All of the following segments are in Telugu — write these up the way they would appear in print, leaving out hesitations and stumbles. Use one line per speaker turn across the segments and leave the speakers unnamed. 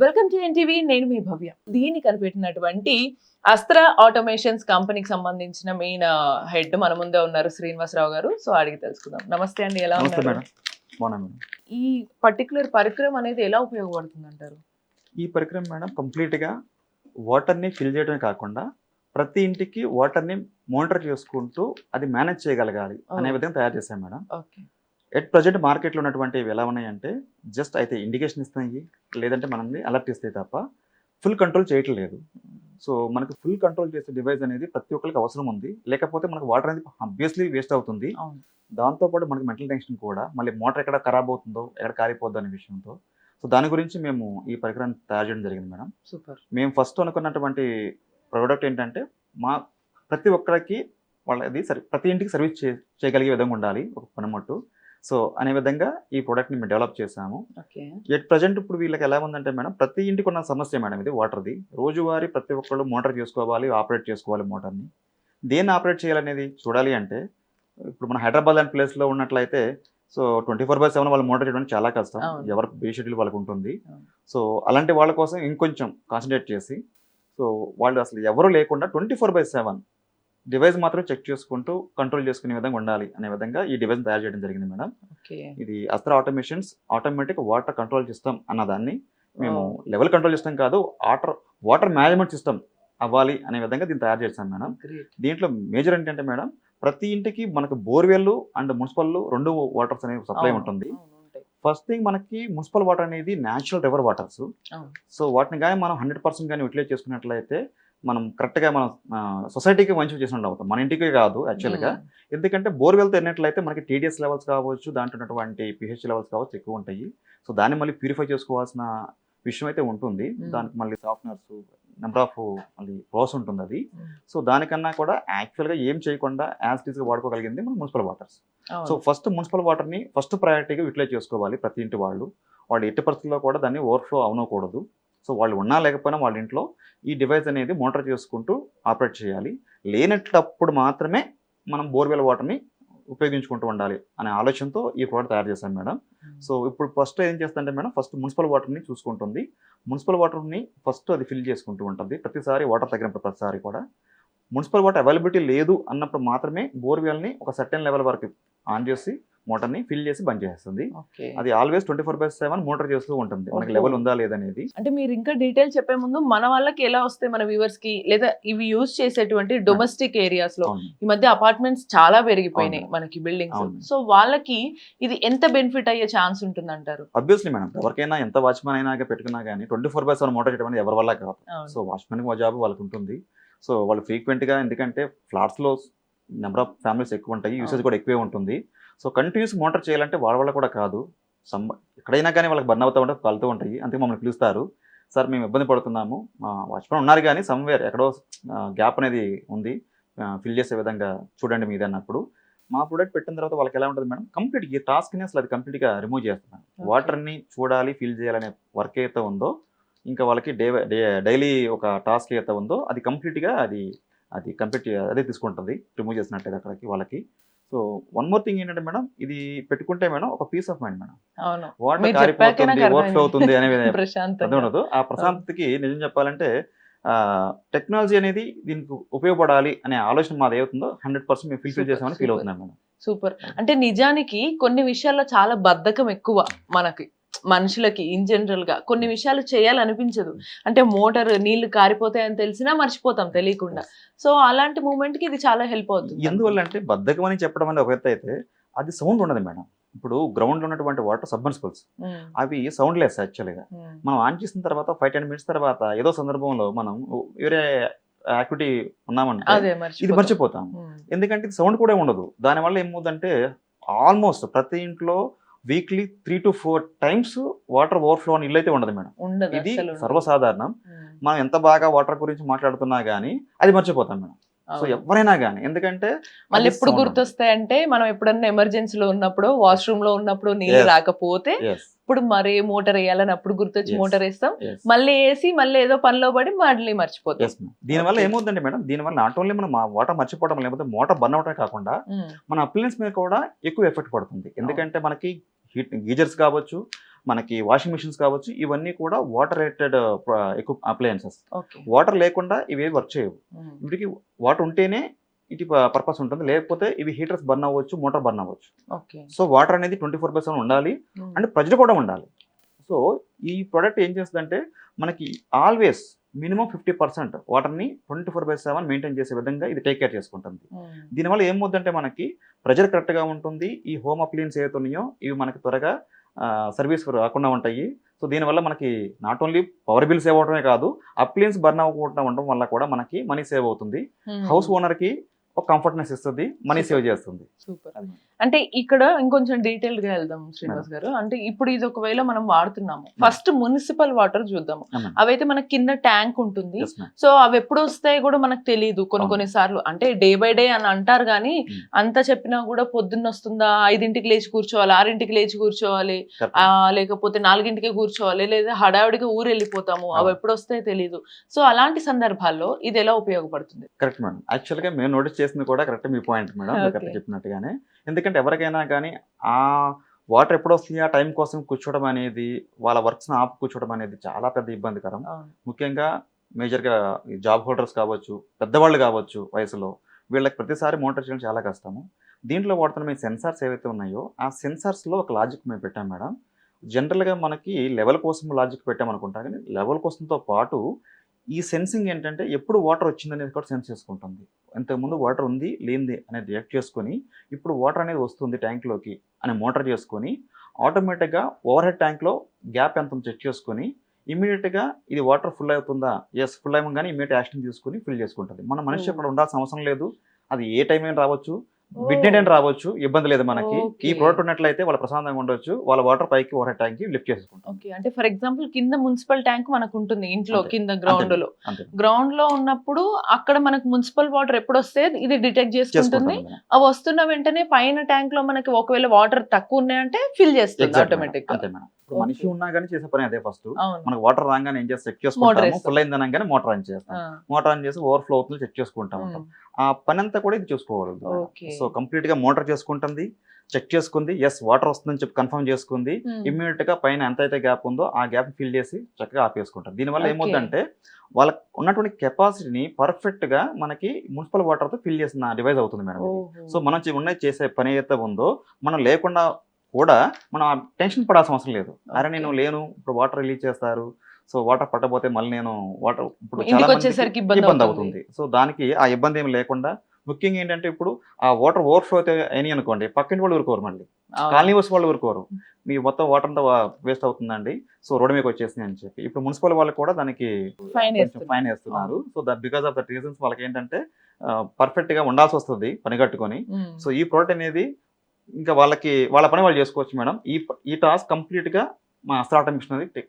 Welcome to NTV. నేను మీ భవ్య. దీన్ని కనిపెట్టినటువంటి అస్త్ర ఆటోమేషన్స్ కంపెనీకి సంబంధించిన మెయిన్ హెడ్ మన ముందే ఉన్నారు, శ్రీనివాసరావు గారు. సో అడిగి తెలుసుకుందాం. నమస్తే అండి, ఎలా ఉన్నారు? ఈ పర్టికులర్ పరికరం అనేది ఎలా ఉపయోగపడుతుంది అంటారు?
ఈ పరికరం మేడం కంప్లీట్గా వాటర్ని ఫిల్ చేయడమే కాకుండా ప్రతి ఇంటికి వాటర్ని మానిటర్ చేసుకుంటూ అది మేనేజ్ చేయగలగాలి అనే విధంగా తయారు చేశాం మేడం.
ఓకే.
ఎట్ ప్రజెంట్ మార్కెట్లో ఉన్నటువంటివి ఎలా ఉన్నాయంటే జస్ట్ అయితే ఇండికేషన్ ఇస్తాయి, లేదంటే మనల్ని అలర్ట్ ఇస్తాయి తప్ప ఫుల్ కంట్రోల్ చేయటం లేదు. సో మనకు ఫుల్ కంట్రోల్ చేసే డివైస్ అనేది ప్రతి ఒక్కరికి అవసరం ఉంది. లేకపోతే మనకు వాటర్ అనేది ఆబ్వియస్లీ వేస్ట్ అవుతుంది. దాంతోపాటు మనకి మెంటల్ టెన్షన్ కూడా, మళ్ళీ మోటార్ ఎక్కడ ఖరాబ్ అవుతుందో, ఎక్కడ కారిపోద్దో అనే విషయంతో. సో దాని గురించి మేము ఈ పరికరాన్ని తయారు చేయడం జరిగింది మేడం.
సూపర్.
మేము ఫస్ట్ అనుకున్నటువంటి ప్రోడక్ట్ ఏంటంటే మా ప్రతి ఒక్కరికి వాళ్ళది ప్రతి ఇంటికి సర్వీస్ చేయగలిగే విధంగా ఉండాలి ఒక పనిమట్టు. సో అనే విధంగా ఈ ప్రోడక్ట్ని మేము డెవలప్ చేసాము. ఎట్ ప్రజెంట్ ఇప్పుడు వీళ్ళకి ఎలా ఉందంటే మేడం, ప్రతి ఇంటికి ఉన్న సమస్య మేడం ఇది వాటర్ది. రోజువారీ ప్రతి ఒక్కళ్ళు మోటార్ చేసుకోవాలి, ఆపరేట్ చేసుకోవాలి మోటార్ని. దేన్ని ఆపరేట్ చేయాలనేది చూడాలి అంటే ఇప్పుడు మన హైదరాబాద్ లాంటి ప్లేస్లో ఉన్నట్లయితే సో 24/7 వాళ్ళు మోటార్ చేయడానికి చాలా కష్టం. ఎవరి బే షెడ్యూల్ వాళ్ళకు ఉంటుంది. సో అలాంటి వాళ్ళ కోసం ఇంకొంచెం కాన్సన్ట్రేట్ చేసి సో వాళ్ళు అసలు ఎవరు లేకుండా 24/7 డివైస్ మాత్రం చెక్ చేసుకుంటూ కంట్రోల్ చేసుకునే విధంగా ఉండాలి అనే విధంగా ఈ డివైస్ తయారు చేయడం జరిగింది మేడం. ఇది Astra automations automatic water control system అన్నదాన్ని మేము లెవెల్ కంట్రోల్ సిస్టమ్ కాదు, వాటర్ మేనేజ్మెంట్ సిస్టమ్ అవ్వాలి అనే విధంగా దీన్ని తయారు చేస్తాం మేడం. దీంట్లో మేజర్ ఏంటంటే మేడం, ప్రతి ఇంటికి మనకు బోర్వెల్ అండ్ మున్సిపల్ 2 వాటర్స్ అనేది సప్లై ఉంటుంది. ఫస్ట్ థింగ్ మనకి మున్సిపల్ వాటర్ అనేది న్యాచురల్ రివర్ వాటర్స్. సో వాటిని కానీ మనం 100% కానీ యూటిలైజ్ చేసుకున్నట్లయితే మనం కరెక్ట్గా మనం సొసైటీకి మంచి చేసినట్టు అవుతాం, మన ఇంటికి కాదు యాక్చువల్గా. ఎందుకంటే బోర్వెల్తో ఎన్నట్లయితే మనకి టీడీఎస్ లెవెల్స్ కావచ్చు, దాంట్లో ఉన్నటువంటి పిహెచ్ లెవెల్స్ కావచ్చు ఎక్కువ ఉంటాయి. సో దాన్ని మళ్ళీ ప్యూరిఫై చేసుకోవాల్సిన విషయం అయితే ఉంటుంది. దానికి మళ్ళీ సాఫ్ట్నర్స్ నెంబర్ ఆఫ్ మళ్ళీ ప్రాసెస్ ఉంటుంది అది. సో దానికన్నా కూడా యాక్చువల్గా ఏం చేయకుండా యాజ్ టీజ్గా వాడుకోగలిగింది మన municipal waters. So first municipal వాటర్ని ఫస్ట్ ప్రయారిటీగా యూటిలైజ్ చేసుకోవాలి ప్రతి ఇంటి వాళ్ళు ఎట్టి పరిస్థితుల్లో కూడా దాన్ని ఓవర్ఫ్లో అవనకూడదు. సో వాళ్ళు ఉన్నా లేకపోయినా వాళ్ళ ఇంట్లో ఈ డివైస్ అనేది మోటార్ చేసుకుంటూ ఆపరేట్ చేయాలి. లేనప్పుడు మాత్రమే మనం బోర్వెల్ వాటర్ని ఉపయోగించుకుంటూ ఉండాలి అనే ఆలోచనతో ఈ ప్రోడక్ట్ తయారు చేశాను మేడం. సో ఇప్పుడు ఫస్ట్ ఏం చేస్తుందంటే మేడం, ఫస్ట్ మున్సిపల్ వాటర్ని చూసుకుంటుంది. మున్సిపల్ వాటర్ని ఫస్ట్ అది ఫిల్ చేసుకుంటూ ఉంటుంది. ప్రతిసారి వాటర్ తగ్గినప్పుడు ప్రతిసారి కూడా మున్సిపల్ వాటర్ అవైలబిలిటీ లేదు అన్నప్పుడు మాత్రమే బోర్వెల్ని ఒక సర్టెన్ లెవెల్ వరకు ఆన్ చేసి మోటార్ని ఫిల్ చేసి బంద్ చేస్తుంది. అది ఆల్వేస్ 24/7 మోటార్ చేస్తూ ఉంటుంది, మనకి లెవెల్ ఉందా లేదనేది.
అంటే మీరు ఇంకా డీటెయిల్ చెప్పే ముందు మన వాళ్ళకి ఎలా వస్తాయి, మన వ్యూవర్స్ కి, లేదా ఇవి యూజ్ చేసేటువంటి డొమెస్టిక్ ఏరియాస్ లో ఈ మధ్య అపార్ట్మెంట్స్ చాలా పెరిగిపోయినాయి మనకి బిల్డింగ్స్. సో వాళ్ళకి ఇది ఎంత బెనిఫిట్ అయ్యే ఛాన్స్ ఉంటుంది అంటారు?
ఆబ్వియస్లీ మేడం, ఎవరికైనా ఎంత వాచ్మెన్ అయినా పెట్టుకున్నా కానీ 24/7 మోటార్ చేయడం అనేది ఎవరి వల్ల కాదు. సో వాచ్మెన్ జాబ్ వాళ్ళకి ఉంటుంది. సో వాళ్ళు ఫ్రీక్వెంట్గా, ఎందుకంటే ఫ్లాట్స్లో నెంబర్ ఆఫ్ ఫ్యామిలీస్ ఎక్కువ ఉంటాయి, యూసేజ్ కూడా ఎక్కువే ఉంటుంది. సో కంటిన్యూస్ మోటార్ చేయాలంటే వాళ్ళ వల్ల కూడా కాదు. ఎక్కడైనా కానీ వాళ్ళకి బర్న్ అవుతూ ఉంటాయి, కలుతూ ఉంటాయి. అందుకే మమ్మల్ని పిలుస్తారు, సార్ మేము ఇబ్బంది పడుతున్నాము, వాచ్మెన్ ఉన్నారు కానీ సమ్వేర్ ఎక్కడో గ్యాప్ అనేది ఉంది, ఫిల్ చేసే విధంగా చూడండి మీది అన్నప్పుడు మా ప్రొడక్ట్ పెట్టిన తర్వాత వాళ్ళకి ఎలా ఉంటుంది మేడం, కంప్లీట్ ఈ టాస్క్ని అసలు అది కంప్లీట్గా రిమూవ్ చేస్తున్నాను. వాటర్ని చూడాలి, ఫిల్ చేయాలనే వర్క్ అయితే ఉందో, ఇంకా వాళ్ళకి డైలీ ఒక టాస్క్ అయితే ఉందో అది కంప్లీట్గా అది కంప్లీట్ అదే తీసుకుంటుంది రిమూవ్ చేసినట్టయితే అక్కడికి వాళ్ళకి. సో వన్ మోర్ థింగ్ ఏంటంటే మేడం, ఇది పెట్టుకుంటే మేడం ఒక peace of mind madam. Water కారిపోతుంది, వర్క్ అవుతుంది అనేది ఉండదు. ఆ ప్రశాంతతకి నిజం చెప్పాలంటే టెక్నాలజీ అనేది దీనికి ఉపయోగపడాలి అనే ఆలోచన మాది ఏమవుతుందో 100% మేము ఫిల్ఫిల్ చేసామని ఫీల్ అవుతున్నాం మేడం.
సూపర్. అంటే నిజానికి కొన్ని విషయాల్లో చాలా బద్ధకం ఎక్కువ మనకి, మనుషులకి ఇన్ జనరల్ గా కొన్ని విషయాలు చేయాలనిపించదు. అంటే మోటార్ నీళ్లు కారిపోతాయని తెలిసినా మర్చిపోతాం తెలియకుండా. సో అలాంటి మూమెంట్ కి ఇది చాలా హెల్ప్ అవుతుంది.
ఎందువల్ల అంటే బద్ధకం అని చెప్పడం అనేది ఒక ఎత్తు అయితే అది సౌండ్ ఉండదు మేడం. ఇప్పుడు గ్రౌండ్ లో ఉన్నటువంటి వాటర్ సబ్మర్సిబుల్స్ అవి సౌండ్ లెస్ యాక్చువల్గా. మనం ఆన్ చేసిన తర్వాత 5-10 minutes తర్వాత ఏదో సందర్భంలో మనం వేరే యాక్టివిటీ ఉన్నామంటే ఇది మర్చిపోతాం. ఎందుకంటే ఇది సౌండ్ కూడా ఉండదు. దానివల్ల ఏమవుతుందంటే ఆల్మోస్ట్ ప్రతి ఇంట్లో weekly 3 to 4 times water overflow అని ఇల్లు అయితే ఉండదు మేడం. ఇది సర్వసాధారణం. మనం ఎంత బాగా వాటర్ గురించి మాట్లాడుతున్నా కానీ అది మర్చిపోతాం మేడం. సో ఎవరైనా కానీ, ఎందుకంటే
మళ్ళీ ఎప్పుడు గుర్తొస్తాయంటే మనం ఎప్పుడన్నా ఎమర్జెన్సీలో ఉన్నప్పుడు, వాష్రూమ్ లో ఉన్నప్పుడు నీళ్ళు రాకపోతే ఇప్పుడు మరి మోటార్ వేయాలని అప్పుడు గుర్తొచ్చి మోటార్ వేస్తాం, మళ్ళీ వేసి మళ్ళీ ఏదో పనిలో పడి మళ్ళీ మర్చిపోతాం.
దీనివల్ల ఏమవుతుందంటే మేడం, దీనివల్ల నాట్ ఓన్లీ మనం వాటర్ మర్చిపోవడం, లేకపోతే మోటార్ బర్న్ అవటమే కాకుండా మన అప్లయన్స్ మీద కూడా ఎక్కువ ఎఫెక్ట్ పడుతుంది. ఎందుకంటే మనకి హీట్ గీజర్స్ కావచ్చు, మనకి వాషింగ్ మిషన్స్ కావచ్చు, ఇవన్నీ కూడా water related appliances.
Okay.
Water లేకుండా ఇవి వర్క్ చేయవు. వీటికి వాటర్ ఉంటేనే ఇటు పర్పస్ ఉంటుంది, లేకపోతే ఇవి హీటర్స్ బర్న్ అవ్వచ్చు, మోటార్ బర్న్ అవ్వచ్చు.
ఓకే.
సో వాటర్ అనేది 24/7 ఉండాలి అండ్ ప్రెజర్ కూడా ఉండాలి. సో ఈ ప్రోడక్ట్ ఏం చేస్తుందంటే మనకి ఆల్వేస్ మినిమం 50% వాటర్ని 24/7 మెయింటైన్ చేసే విధంగా ఇది టేక్ కేర్ చేసుకుంటుంది. దీనివల్ల ఏమవుతుందంటే మనకి ప్రెజర్ కరెక్ట్గా ఉంటుంది. ఈ హోమ్ అప్లయన్స్ ఏవైతే ఉన్నాయో ఇవి మనకి త్వరగా సర్వీస్ రాకుండా ఉంటాయి. సో దీనివల్ల మనకి not only power bill save అవడమే కాదు, అప్లయన్స్ బర్న్ అవ్వకుండా ఉండడం వల్ల కూడా మనకి మనీ సేవ్ అవుతుంది. హౌస్ ఓనర్కి ఒక కంఫర్ట్నెస్ ఇస్తుంది, మనీ సేవ్ చేస్తుంది.
సూపర్. అంటే ఇక్కడ ఇంకొంచెం డీటెయిల్డ్ గా వెళ్దాం శ్రీనివాస్ గారు. అంటే ఇప్పుడు ఇది ఒకవేళ మనం వాడుతున్నాము, ఫస్ట్ మున్సిపల్ వాటర్ చూద్దాము. అవైతే మనకి కింద ట్యాంక్ ఉంటుంది. సో అవి ఎప్పుడు వస్తాయి కూడా మనకు తెలియదు కొన్ని సార్లు. అంటే డే బై డే అని అంటారు కానీ అంత చెప్పినా కూడా పొద్దున్న వస్తుందా, 5ంటికి లేచి కూర్చోవాలి, 6ంటికి లేచి కూర్చోవాలి, లేకపోతే 4ంటికి కూర్చోవాలి, లేదా హడావిడిగా ఊరు వెళ్ళిపోతాము, అవి ఎప్పుడు వస్తాయో తెలియదు. సో అలాంటి సందర్భాల్లో ఇది ఎలా ఉపయోగపడుతుంది?
Correct madam. యాక్చువల్గా మేము నోటీస్ చేసింది కూడా కరెక్ట్ మీ పాయింట్ మేడం, కరెక్ట్ చెప్పినట్టుగానే. ఎందుకంటే ఎవరికైనా కానీ ఆ వాటర్ ఎప్పుడు వస్తాయి ఆ టైం కోసం కూర్చోవడం అనేది, వాళ్ళ వర్క్స్ని ఆపు కూర్చోవడం అనేది చాలా పెద్ద ఇబ్బందికరం. ముఖ్యంగా మేజర్గా జాబ్ హోల్డర్స్ కావచ్చు, పెద్దవాళ్ళు కావచ్చు వయసులో, వీళ్ళకి ప్రతిసారి మోటార్ చేయడం చాలా కష్టము. దీంట్లో వాడుతున్న మీ సెన్సార్స్ ఏవైతే ఉన్నాయో ఆ సెన్సార్స్లో ఒక లాజిక్ మేము పెట్టాం మేడం. జనరల్గా మనకి లెవెల్ కోసం లాజిక్ పెట్టామనుకుంటాం, కానీ లెవెల్ కోసంతో పాటు ఈ సెన్సింగ్ ఏంటంటే ఎప్పుడు వాటర్ వచ్చిందనేది కూడా సెన్స్ చేసుకుంటుంది. ఇంతకుముందు వాటర్ ఉంది లేనిది అనేది రియాక్ట్ చేసుకొని ఇప్పుడు వాటర్ అనేది వస్తుంది ట్యాంక్లోకి అని మోటార్ చేసుకొని ఆటోమేటిక్గా ఓవర్ హెడ్ ట్యాంక్లో గ్యాప్ ఎంత చెక్ చేసుకొని ఇమీడియట్గా ఇది వాటర్ ఫుల్ అవుతుందా, ఎస్ ఫుల్ అవ్వగానే ఇమీడియట్ యాక్షన్ తీసుకుని ఫిల్ చేసుకుంటుంది. మన మనిషి అక్కడ ఉండాల్సిన అవసరం లేదు. అది ఏ టైం అయినా రావచ్చు, మిడ్ నైట్ అయినా రావచ్చు, ఇబ్బంది లేదు మనకి. ఈ ప్రోడక్ట్ ఉన్నట్లయితే వాళ్ళు ప్రశాంతంగా ఉండొచ్చు, వాళ్ళ వాటర్ పైకి ఓవర్ హెడ్ ట్యాంక్ కి లిఫ్ట్ చేసుకుంటాం.
ఓకే. అంటే ఫర్ ఎగ్జాంపుల్ కింద మున్సిపల్ ట్యాంక్ మనకు ఉంటుంది ఇంట్లో కింద గ్రౌండ్ లో ఉన్నప్పుడు అక్కడ మనకు మున్సిపల్ వాటర్ ఎప్పుడు వస్తే ఇది డిటెక్ట్ చేసుకుంటుంది. అవి వస్తున్న వెంటనే పైన ట్యాంక్ లో మనకి ఒకవేళ వాటర్ తక్కువ ఉన్నాయంటే ఫిల్ చేస్తుంది ఆటోమేటిక్ గా.
మనిషి ఉన్నా కానీ చేసే పని అదే. ఫస్ట్ మనకు వాటర్ రాగానే ఏం చేసి చెక్ చేసుకుంటాము, ఫుల్ అయిందనగానే మోటార్ ఆన్ చేస్తాం, మోటార్ ఆన్ చేసి ఓవర్ఫ్లో అవుతుంది చెక్ చేసుకుంటా ఉంటాం. ఆ పని అంతా కూడా ఇది చూసుకోకూడదు. సో కంప్లీట్ గా మోటార్ చేసుకుంటుంది, చెక్ చేసుకుంది, ఎస్ వాటర్ వస్తుందని చెప్పి కన్ఫర్మ్ చేసుకుంది, ఇమ్మీడియట్ గా పైన ఎంత అయితే గ్యాప్ ఉందో ఆ గ్యాప్ ఫిల్ చేసి చక్కగా ఆపేసుకుంటారు. దీనివల్ల ఏమవుతుందంటే వాళ్ళకి ఉన్నటువంటి కెపాసిటీని పర్ఫెక్ట్ గా మనకి మున్సిపల్ వాటర్ తో ఫిల్ చేసిన డివైస్ అవుతుంది మేడం. సో మనం ఉన్నది చేసే పని అయితే ఉందో మనం లేకుండా కూడా మనం టెన్షన్ పడాల్సిన అవసరం లేదు. అరే నేను లేను, ఇప్పుడు వాటర్ రిలీజ్ చేస్తారు, సో వాటర్ పట్టకపోతే మళ్ళీ నేను వాటర్ ఇప్పుడు చాలా ఇబ్బంది అవుతుంది. సో దానికి ఆ ఇబ్బంది ఏమి లేకుండా ముఖ్యంగా ఏంటంటే ఇప్పుడు ఆ వాటర్ ఓవర్ఫ్లో అయితే అయినాయి అనుకోండి, పక్కింటి వాళ్ళు ఊరుకోరు, మళ్ళీ కాలనీ వస్తు వాళ్ళు ఊరుకోరు, మీ మొత్తం వాటర్ అంతా వేస్ట్ అవుతుందండి, సో రోడ్ మీకు వచ్చేసింది అని చెప్పి ఇప్పుడు మున్సిపల్ వాళ్ళు కూడా దానికి ఫైన్ వేస్తున్నారు. So that because of that reasons వాళ్ళకి ఏంటంటే పర్ఫెక్ట్ గా ఉండాల్సి వస్తుంది పని కట్టుకొని. సో ఈ ప్రోడక్ట్ అనేది ఇంకా వాళ్ళకి వాళ్ళ పని వాళ్ళు చేసుకోవచ్చు మేడం. ఈ టాస్క్ కంప్లీట్ గా మా అస్త్ర ఆటోమేషన్ అనేది టేక్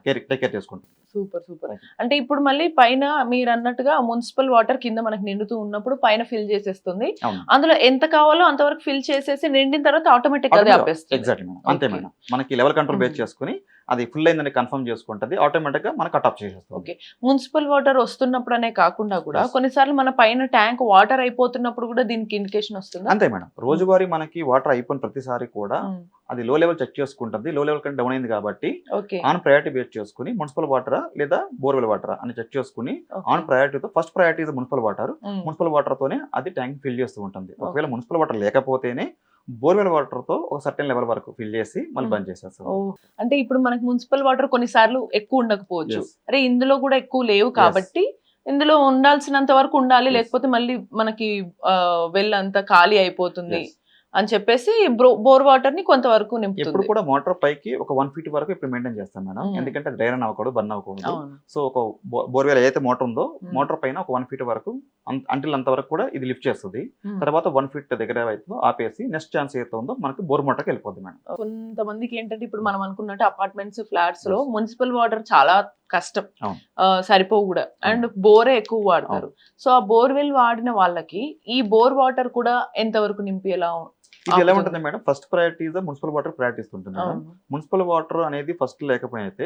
కేర్ చేసుకుంటుంది.
Super super. అంటే ఇప్పుడు మళ్ళీ పైన మీరు అన్నట్టుగా మున్సిపల్ వాటర్ కింద మనకి నిండుతూ ఉన్నప్పుడు పైన ఫిల్ చేసేస్తుంది, అందులో ఎంత కావాలో అంతవరకు ఫిల్ చేసేసి నిండిన తర్వాత ఆటోమేటిక్ గా ఆపేస్తుంది.
ఎగ్జాక్ట్లీ మేడం, అంతే మేడం. మనకి లెవెల్ కంట్రోల్ బేస్ చేసుకుని అది ఫుల్ అయిందని కన్ఫర్మ్ చేసుకుంటుంది, ఆటోమేటిక్ గా మనకి కట్ ఆఫ్ చేసేస్తుంది.
ఓకే. మున్సిపల్ వాటర్ వస్తున్నప్పుడనే కాకుండా కూడా కొన్నిసార్లు మన పైన ట్యాంక్ వాటర్ అయిపోతున్నప్పుడు కూడా దీనికి ఇండికేషన్ వస్తుంది.
అంతే మేడం. రోజువారీ మనకి వాటర్ అయిపోయిన ప్రతిసారి కూడా అది లో లెవెల్ చెక్ చేసుకుంటుంది. లో లెవెల్ కంటే డౌన్ అయింది కాబట్టి ఆన్ ప్రయారిటీ బేస్ చేసుకుని మున్సిపల్ వాటరా లేదా బోర్వెల్ వాటరా అని చెక్ చేసుకుని ఆన్ ప్రయారిటీతో ఫస్ట్ ప్రయారిటీ మున్సిపల్ వాటర్ తోనే అది ట్యాంక్ ఫిల్ చేస్తూ ఉంటుంది. ఒకవేళ మున్సిపల్ వాటర్ లేకపోతేనే బోర్వెల్ వాటర్ తో ఒక సర్టెన్ లెవెల్ వరకు ఫిల్ చేసి మళ్ళీ బంద్ చేసేస్తాం.
అంటే ఇప్పుడు మనకి మున్సిపల్ వాటర్ కొన్నిసార్లు ఎక్కువ ఉండకపోవచ్చు, అరే ఇందులో కూడా ఎక్కువ లేవు కాబట్టి ఇందులో ఉండాల్సినంత వరకు ఉండాలి, లేకపోతే మళ్ళీ మనకి వెల్ అంతా ఖాళీ అయిపోతుంది అని చెప్పేసి బోర్ వాటర్ ని కొంతవరకు నింపుతుంది.
ఇప్పుడు కూడా మోటార్ పైకి ఒక 1 feet వరకు ఇప్పుడు మెయింటైన్ చేస్తాం మేడం, ఎందుకంటే డ్రైన్ అవ్వకూడదు, బర్న్ అవ్వకూడదు. సో ఒక బోర్వెల్ ఏదైతే మోటార్ ఉందో మోటార్ పైన ఒక 1 feet వరకు అంటిల్ అంత వరకు కూడా ఇది లిఫ్ట్ చేస్తుంది. తర్వాత 1 feet దగ్గర అయితే ఆపేసి నెక్స్ట్ ఛాన్స్ ఏదైతే ఉందో మనకి బోర్ మోటార్కి వెళ్ళిపోద్ది మేడం.
కొంతమందికి ఏంటంటే ఇప్పుడు మనం అనుకున్నట్టు అపార్ట్మెంట్స్ ఫ్లాట్స్ లో మున్సిపల్ వాటర్ చాలా కష్టం, సరిపోవు కూడా, అండ్ బోరే ఎక్కువ వాడతారు. సో ఆ బోర్వెల్ వాడిన వాళ్ళకి ఈ బోర్ వాటర్ కూడా ఎంతవరకు నింపి
ఇది ఎలా ఉంటుంది madam? First priority municipal water priority ఇస్తుంటుంది మేడం. మున్సిపల్ వాటర్ అనేది ఫస్ట్ లేకపోతే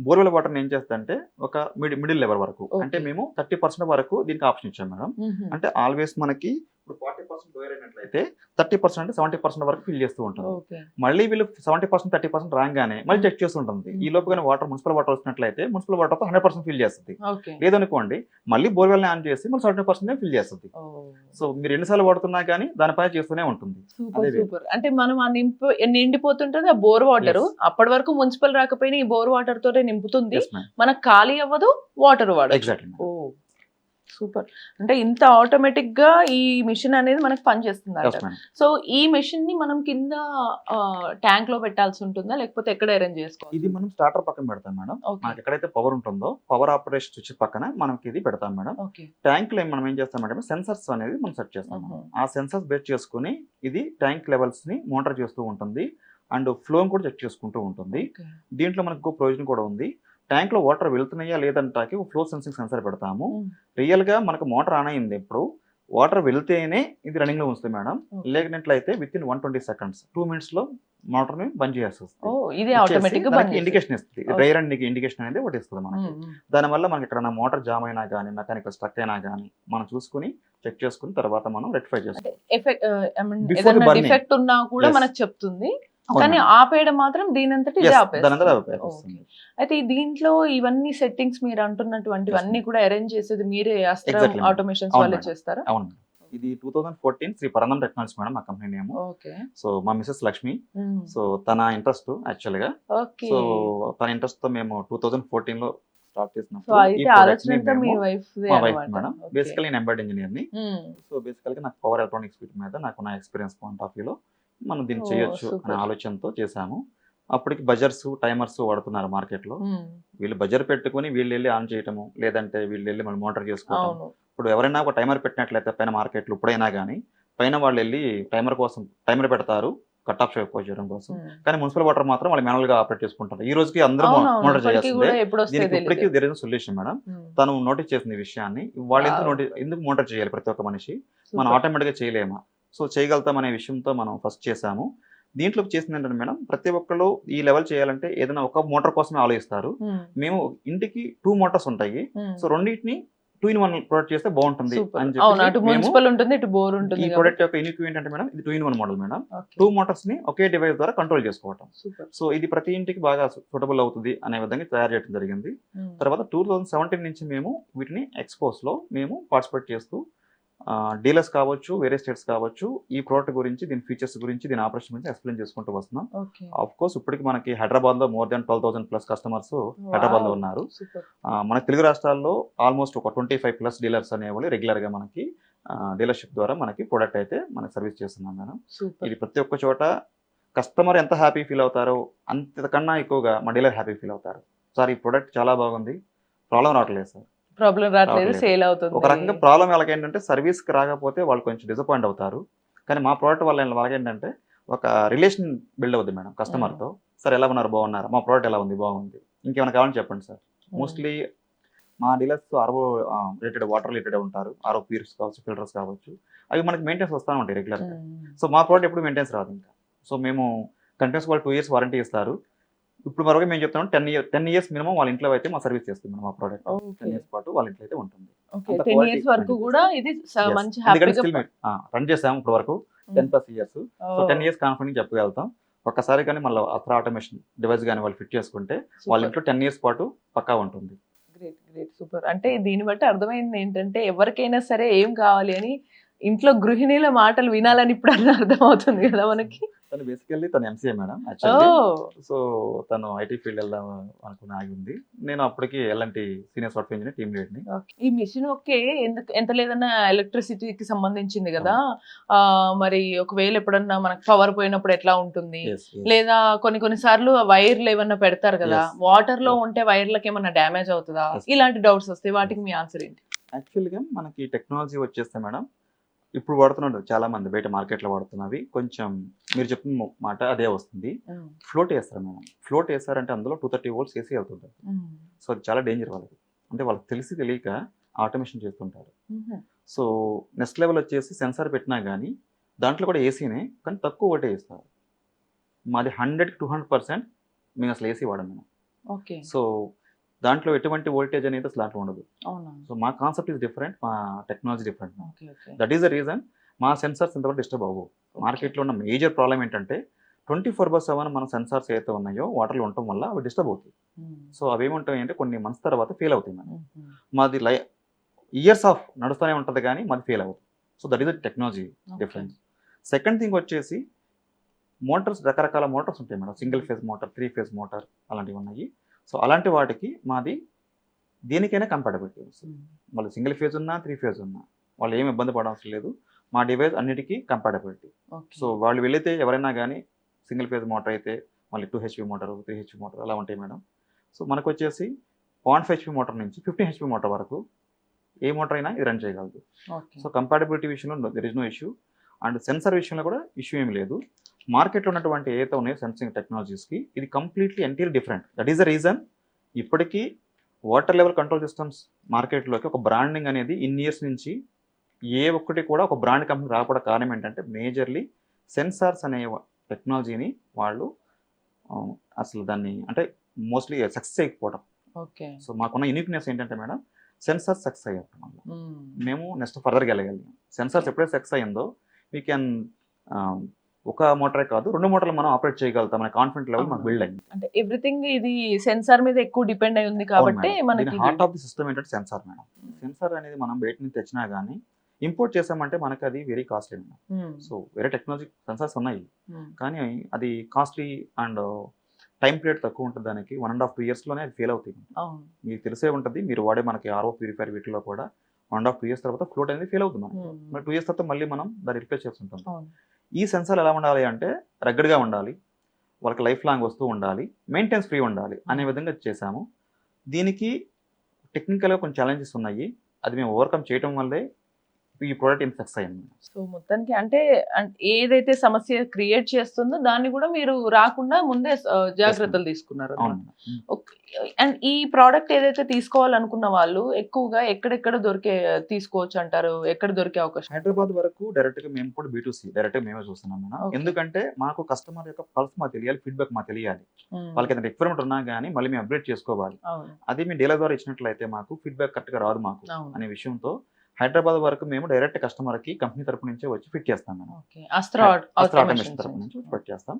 బోర్వెల్ వాటర్ ఏం చేస్తా అంటే ఒక మిడిల్ లెవెల్ వరకు, అంటే మేము 30% వరకు దీనికి ఆప్షన్ ఇచ్చాం మేడం. అంటే ఆల్వేస్ మనకి ఇప్పుడు 40% లోయర్ అయినట్లయితే 30% అంటే 70% వరకు ఫిల్ చేస్తూ ఉంటారు.
ఓకే.
మళ్ళీ వీళ్ళు 70% 30% రాగానే మళ్ళీ చెక్ చేస్తుంటుంది. ఈ లోపుగానే మున్సిపల్ వాటర్ వస్తున్నట్లయితే మున్సిపల్ వాటర్ తో 100% ఫిల్ చేస్తుంది.
ఓకే.
లేదనుకోండి మళ్ళీ బోర్వెల్ ఆన్ చేసి మళ్ళీ 70% ఫిల్ చేస్తుంది. సో మీరు ఎన్నిసార్లు వాడుతున్నా కానీ దానిపై చేస్తూనే ఉంటుంది.
Super super. అంటే మనం ఆ నిండిపోతుంటది ఆ బోర్ వాటర్. అప్పటి వరకు మున్సిపల్ రాకపోయినా ఈ బోర్ వాటర్ తోటే నింపుతుంది. మనకు ఖాళీ అవ్వదు, వాటర్ వాడచ్చు.
ఎగ్జాక్ట్లీ.
ఓ సూపర్. అంటే ఇంత ఆటోమేటిక్ గా ఈ మిషన్ అనేది మనకు పనిచేస్తుంది. సో ఈ మిషన్ ని మనం కింద ట్యాంక్ లో పెట్టాల్సి ఉంటుందా లేకపోతే ఎక్కడ అరేంజ్ చేసుకోవాలి?
ఇది మనం స్టార్టర్ పక్కన పెడతాం మేడం. మనకి ఎక్కడైతే పవర్ ఉంటుందో పవర్ ఆపరేషన్ స్విచ్ పక్కన మనకి ఇది పెడతాం మేడం. ట్యాంక్ లో మనం ఏం చేస్తామంటే సెన్సర్స్ అనేది మనం సెట్ చేస్తాం. ఆ సెన్సర్స్ బేస్ చేసుకుని ఇది ట్యాంక్ లెవెల్స్ ని మానిటర్ చేస్తూ ఉంటుంది అండ్ ఫ్లో కూడా చెక్ చేసుకుంటూ ఉంటుంది. దీంట్లో మనకు ప్రయోజనం కూడా ఉంది. ట్యాంక్ లో వాటర్ వెళ్తున్నాయా లేదంటాకి ఫ్లో సెన్సింగ్ సెన్సర్ పెడతాము. రియల్ గా మనకు మోటార్ ఆన్ అయింది ఎప్పుడు వాటర్ వెళ్తేనే ఇది రన్నింగ్ లో ఉంచుతుంది మేడం. లేనట్లయితే విత్ ఇన్ 120 seconds 2 minutes లో మోటార్ ని బంద్ చేయాల్సి వస్తుంది. ఇండికేషన్ ఇస్తుంది. డ్రై రన్ ఇండికేషన్ అనేది ఒకటి ఇస్తుంది మనకి. దానివల్ల మనకి ఎక్కడైనా మోటార్ జామ్ అయినా కానీ మెకానికల్ స్ట్రక్ అయినా కానీ మనం చూసుకుని చెక్ చేసుకుని తర్వాత మనం రెక్టిఫై చేస్తాం.
డిఫెక్ట్ ఉన్నా కూడా మనకు చెప్తుంది. కానీ ఆపేయడం మాత్రం దీనంతటి ఆపేస్తుంది. అయితే దీంట్లో ఇవన్నీ సెట్టింగ్స్ మీరు అంటున్నటువంటివన్నీ కూడా అరేంజ్ చేసేది మీరే అస్త్ర ఆటోమేషన్స్ వాళ్ళే చేస్తారా?
అవును. ఇది 2014 శ్రీ పరంధం టెక్నాలజీ మేడం మా కంపెనీ నేమ్. సో మా మిసెస్ లక్ష్మి. సో తన ఇంట్రెస్ట్ యాక్చువల్ గా. సో తన ఇంట్రెస్ట్ తో మేము 2014 లో స్టార్ట్ చేసినప్పుడు మా వైఫ్ మేడం. బేసికలీ నేను ఎంబెడెడ్ ఇంజనీర్ ని. సో బేసికల్ గా నాకు పవర్ ఎలక్ట్రానిక్స్ మీద నాకు నా ఎక్స్పీరియన్స్ పాయింట్ ఆఫ్ వ్యూలో మనం దీన్ని చేయొచ్చు అనే ఆలోచనతో చేశాము. అప్పటికి బజర్స్ టైమర్స్ వాడుతున్నారు మార్కెట్ లో. వీళ్ళు బజర్ పెట్టుకుని వీళ్ళు వెళ్ళి ఆన్ చేయటము లేదంటే వీళ్ళు వెళ్ళి మనం మోటార్ చేసుకోవడం. ఇప్పుడు ఎవరైనా ఒక టైమర్ పెట్టినట్లయితే పైన మార్కెట్ లో ఇప్పుడైనా కానీ పైన వాళ్ళు వెళ్ళి టైమర్ పెడతారు కట్ ఆఫ్ చేయడం కోసం. కానీ మున్సిపల్ వాటర్ మాత్రం వాళ్ళు మాన్యువల్ గా ఆపరేట్ చేసుకుంటారు. ఈ రోజుకి అందరూ మోటార్ చేయాల్సిందే. దీనికి ఇప్పటికీ దేర్ ఇస్ సొల్యూషన్ మేడం. తను నోటీస్ చేసిన ఈ విషయాన్ని వాళ్ళు ఎందుకు మోటార్ చేయాలి ప్రతి ఒక్క మనిషి, మనం ఆటోమేటిక్ గా చేయలేమా, సో చేయగలుగుతాం అనే విషయంతో మనం ఫస్ట్ చేసాము. దీంట్లో చేసింది ఏంటంటే మేడం ప్రతి ఒక్కళ్ళు ఈ లెవెల్ చేయాలంటే ఏదైనా ఒక మోటార్ కోసమే ఆలోచిస్తారు. మేము ఇంటికి 2 మోటార్స్ ఉంటాయి. సో రెండింటిని 2-in-1 ప్రొడక్ట్ చేస్తే బాగుంటుంది అని చెప్పి ఈ ప్రొడక్ట్ యొక్క యూనిక్ ఏంటంటే మేడం ఇది 2-in-1 మోడల్ మేడం. 2 మోటార్స్ ని ఒకే డివైస్ ద్వారా కంట్రోల్ చేసుకోవటం. సో ఇది ప్రతి ఇంటికి బాగా సూటబుల్ అవుతుంది అనే విధంగా తయారు చేయడం జరిగింది. తర్వాత 2017 నుంచి మేము వీటిని ఎక్స్పోస్ లో మేము పార్టిసిపేట్ చేస్తూ డీలర్స్ కావచ్చు వేరే స్టేట్స్ కావచ్చు ఈ ప్రోడక్ట్ గురించి దీని ఫీచర్స్ గురించి దీని ఆపరేషన్ గురించి ఎక్స్ప్లెయిన్ చేసుకుంటూ వస్తున్నాం. ఆఫ్ కోర్స్ ఇప్పటికి మనకి హైదరాబాద్ లో మోర్ దాన్ 12,000+ కస్టమర్స్ హైదరాబాద్ లో ఉన్నారు. మన తెలుగు రాష్ట్రాల్లో ఆల్మోస్ట్ ఒక 25+ డీలర్స్ అనేవాళ్ళు రెగ్యులర్ గా మనకి డీలర్షిప్ ద్వారా మనకి ప్రోడక్ట్ అయితే మనకి సర్వీస్ చేస్తున్నాం మేడం. ఇది ప్రతి ఒక్క చోట కస్టమర్ ఎంత హ్యాపీ ఫీల్ అవుతారో అంతకన్నా ఎక్కువగా మా డీలర్ హ్యాపీ ఫీల్ అవుతారు. సార్ ఈ ప్రోడక్ట్ చాలా బాగుంది, ప్రాబ్లం రావట్లేదు సార్,
సేల్ అవుతుంది.
ఒక రకంగా ప్రాబ్లం వాళ్ళకి ఏంటంటే సర్వీస్ కి రాకపోతే వాళ్ళు కొంచెం డిసప్పాయింట్ అవుతారు. కానీ మా ప్రోడక్ట్ వాళ్ళకి ఏంటంటే ఒక రిలేషన్ బిల్డ్ అవుతుంది మేడం కస్టమర్ తో. సార్ ఎలా ఉన్నారు, బాగున్నారు, మా ప్రోడక్ట్ ఎలా ఉంది, బాగుంది, ఇంకేమైనా కావాలని చెప్పండి సార్. మోస్ట్లీ మా dealers RO related water related ఉంటారు. ఆర్ఓ ప్యూర్స్ కావచ్చు ఫిల్టర్స్ కావచ్చు అవి మనకి మెయింటెన్స్ వస్తూ ఉంటాయి రెగ్యులర్ గా. సో మా ప్రోడక్ట్ ఎప్పుడు మెయింటెన్స్ రాదు ఇంకా. సో మేము కంటిన్యూస్ వాళ్ళు 2 years వారంటీ ఇస్తారు. ఇప్పుడు మరొక మేము చెప్తాం 10 years మినిమం వాళ్ళ ఇంట్లో అయితే మా సర్వీస్ చేస్తుంది మా ప్రోడక్ట్. 10 years పాటు వాళ్ళ ఇంట్లో అయితే ఉంటుంది.
10 years వరకు కూడా ఇది మంచి హ్యాపీగా
రన్ చేసాము ఇప్పుడు వరకు 10+ years. సో 10 years కాన్ఫిడెంట్ చెప్పగలుగుతాం. ఒక్కసారి కానీ మళ్ళీ అస్త్ర ఆటోమేషన్ డివైస్ కానీ వాళ్ళు ఫిట్ చేసుకుంటే వాళ్ళ ఇంట్లో 10 years పాటు పక్కా ఉంటుంది.
Great super. అంటే దీన్ని బట్టి అర్థమైంది ఏంటంటే ఎవరికైనా సరే ఏం కావాలి అని ఇంట్లో గృహిణీల మాటలు వినాలని ఇప్పుడు అర్థమవుతుంది కదా మనకి.
తను బేసికల్లీ తను ఎంసీఏ మేడం యాక్చువల్లీ. సో తను ఐటీ ఫీల్డ్ వెళ్దాం అనుకుని ఆగి ఉంది. నేను అప్పటికి L&T senior software engineer team lead ని.
ఈ మిషన్ ఓకే ఎంత లేదన్నా ఎలక్ట్రిసిటీకి సంబంధించింది కదా, మరి ఒకవేళ ఎప్పుడన్నా మనకు పవర్ పోయినప్పుడు ఎట్లా ఉంటుంది, లేదా కొన్ని సార్లు వైర్లు ఏమన్నా పెడతారు కదా, వాటర్ లో ఉంటే వైర్లకు ఏమన్నా డ్యామేజ్ అవుతుందా, ఇలాంటి డౌట్స్ వస్తాయి, వాటికి మీ ఆన్సర్ ఏంటి?
యాక్చువల్గా మనకి టెక్నాలజీ వచ్చేస్తే మేడం ఇప్పుడు వాడుతున్నాడు చాలా మంది బయట మార్కెట్ లో వాడుతున్నవి కొంచెం మీరు చెప్పిన మాట అదే వస్తుంది. ఫ్లోట్ వేస్తారు మేడం. ఫ్లోట్ వేస్తారంటే అందులో 230 volts ఏసీ వెళ్తుంటారు. సో అది చాలా డేంజర్ వాళ్ళకి. అంటే వాళ్ళకి తెలియక ఆటోమేషన్ చేస్తుంటారు. సో నెక్స్ట్ లెవెల్ వచ్చేసి సెన్సార్ పెట్టినా కానీ దాంట్లో కూడా ఏసీనే కానీ తక్కువ ఓటే ఇస్తారు. మాది 100-200% మేము అసలు ఏసీ వాడము మేము. సో దాంట్లో ఎటువంటి వోల్టేజ్ అనేది అసలు దాంట్లో ఉండదు. సో మా కాన్సెప్ట్ ఇస్ డిఫరెంట్, మా technology different. That is the reason మా సెన్సార్స్ ఇంతవరకు డిస్టర్బ్ అవ్వవు. మార్కెట్లో ఉన్న మేజర్ ప్రాబ్లం ఏంటంటే 24/7 మన సెన్సార్స్ ఏవైతే ఉన్నాయో వాటర్లో ఉండటం వల్ల అవి డిస్టర్బ్ అవుతాయి. సో అవి ఏముంటాయి అంటే కొన్ని మంత్స్ తర్వాత ఫెయిల్ అవుతాయి మేడం. మాది ఇయర్స్ ఆఫ్ నడుస్తూనే ఉంటుంది కానీ మాది ఫెయిల్ అవుతుంది. So that is the technology difference. Second thing వచ్చేసి మోటార్స్, రకరకాల మోటార్స్ ఉంటాయి madam. Single phase motor, 3 phase motor అలాంటివి ఉన్నాయి. సో అలాంటి వాటికి మాది దేనికైనా కంపాటబిలిటీ వస్తుంది. వాళ్ళు సింగిల్ ఫేజ్ ఉన్నా 3 ఫేజ్ ఉన్నా వాళ్ళు ఏమి ఇబ్బంది పడవలసిన లేదు. మా డివైస్ అన్నిటికీ కంపాటబిలిటీ. సో వాళ్ళు వెళితే ఎవరైనా కానీ సింగిల్ ఫేజ్ మోటార్ అయితే మళ్ళీ 2 HP మోటార్, 3 HP మోటార్ అలా ఉంటాయి మేడం. సో మనకు వచ్చేసి 0.5 HP మోటార్ నుంచి 15 HP మోటార్ వరకు ఏ మోటార్ అయినా ఇది రన్ చేయగలదు. సో కంపాటబిలిటీ విషయంలో there is no issue. And sensor విషయంలో కూడా ఇష్యూ ఏమి లేదు. మార్కెట్లో ఉన్నటువంటి ఏదైతే ఉన్నాయో సెన్సింగ్ టెక్నాలజీస్కి ఇది completely entire different. That is the reason ఇప్పటికీ వాటర్ లెవెల్ కంట్రోల్ సిస్టమ్స్ మార్కెట్లోకి ఒక బ్రాండింగ్ అనేది ఇన్ ఇయర్స్ నుంచి ఏ ఒక్కటి కూడా ఒక బ్రాండ్ కంపెనీ రాకపోవడం కారణం ఏంటంటే మేజర్లీ సెన్సార్స్ అనే టెక్నాలజీని వాళ్ళు అసలు దాన్ని అంటే మోస్ట్లీ సక్సెస్ అయిపోవడం. సో మాకున్న యూనిక్నెస్ ఏంటంటే మేడం సెన్సార్ సక్సెస్ అయ్యాం వల్ల మేము నెక్స్ట్ ఫర్దర్గా వెళ్ళగలిగాం. సెన్సార్స్ ఎప్పుడైతే సక్సెస్ అయ్యిందో వీ క్యాన్ ఒక మోటరే కాదు 2 మోటార్లు మనం ఆపరేట్ చేయగలుగుతాం అనే కాన్ఫిడెంట్ లెవెల్ మాకు బిల్డ్ అయింది.
అంటే ఎవ్రీథింగ్ ఇది సెన్సార్ మీద ఎక్కువ డిపెండ్ అయి ఉంది కాబట్టి మనకి
హార్ట్ ఆఫ్ ది సిస్టమ్ ఏంటంటే సెన్సార్ మేడం. సెన్సార్ అనేది మనం బయట నుంచి తెచ్చినా కానీ ఇంపోర్ట్ చేసామంటే మనకు అది వెరీ కాస్ట్లీ మేడం. సో వేరే టెక్నాలజీ సెన్సార్స్ ఉన్నాయి కానీ అది కాస్ట్లీ అండ్ టైం పీరియడ్ తక్కువ ఉంటుంది. దానికి 1.5-2 ఇయర్స్లోనే అది ఫెయిల్ అవుతుంది. మీకు తెలిసే ఉంటుంది మీరు వాడే మనకి RO ప్యూరిఫైర్ వీటిలో కూడా 1.5-2 ఇయర్స్ తర్వాత ఫ్లోట్ అనేది ఫెయిల్ అవుతుంది. మరి 2 ఇయర్స్ తర్వాత మళ్ళీ మనం దాన్ని రిప్లేస్ చేస్తుంటాం. ఈ సెన్సార్ ఎలా ఉండాలి అంటే రగ్గడ్గా ఉండాలి, వాళ్ళకి లైఫ్ లాంగ్ వస్తూ ఉండాలి, మెయింటెనెన్స్ ఫ్రీ ఉండాలి అనే విధంగా చేసాము. దీనికి టెక్నికల్గా కొన్ని ఛాలెంజెస్ ఉన్నాయి. అది మేము ఓవర్కమ్ చేయడం వల్లే ఈ ప్రోడక్ట్ ఏం సక్సెస్ అయింది.
సో మొత్తానికి అంటే ఏదైతే సమస్య క్రియేట్ చేస్తుందో దాన్ని కూడా మీరు రాకుండా ముందే జాగ్రత్తలు తీసుకున్నారు. అండ్ ఈ ప్రోడక్ట్ ఏదైతే తీసుకోవాలనుకున్న వాళ్ళు ఎక్కువగా ఎక్కడెక్కడ తీసుకోవచ్చు అంటారు? ఎక్కడ దొరికే అవకాశం?
హైదరాబాద్ వరకు డైరెక్ట్ గా మేము కూడా B2C డైరెక్ట్ మేమే చూస్తున్నాం మేడం. ఎందుకంటే మాకు కస్టమర్ యొక్క పల్స్ మాకు తెలియాలి, ఫీడ్బ్యాక్ మాకు తెలియాలి. వాళ్ళకి ఏదైనా రిక్వైర్మెంట్ ఉన్నా కానీ మళ్ళీ మేము అప్డేట్ చేసుకోవాలి. అది మీ డీలర్ ద్వారా ఇచ్చినట్లయితే మాకు ఫీడ్బ్యాక్ కరెక్ట్ గా రాదు మాకు అనే విషయంతో హైదరాబాద్ వరకు మేము డైరెక్ట్ కస్టమర్ కి కంపెనీ తరపు నుంచే వచ్చి ఫిట్ చేస్తాం మేడం. అస్త్ర ఆటోమేషన్ తరపు నుంచి ఫిట్ చేస్తాం.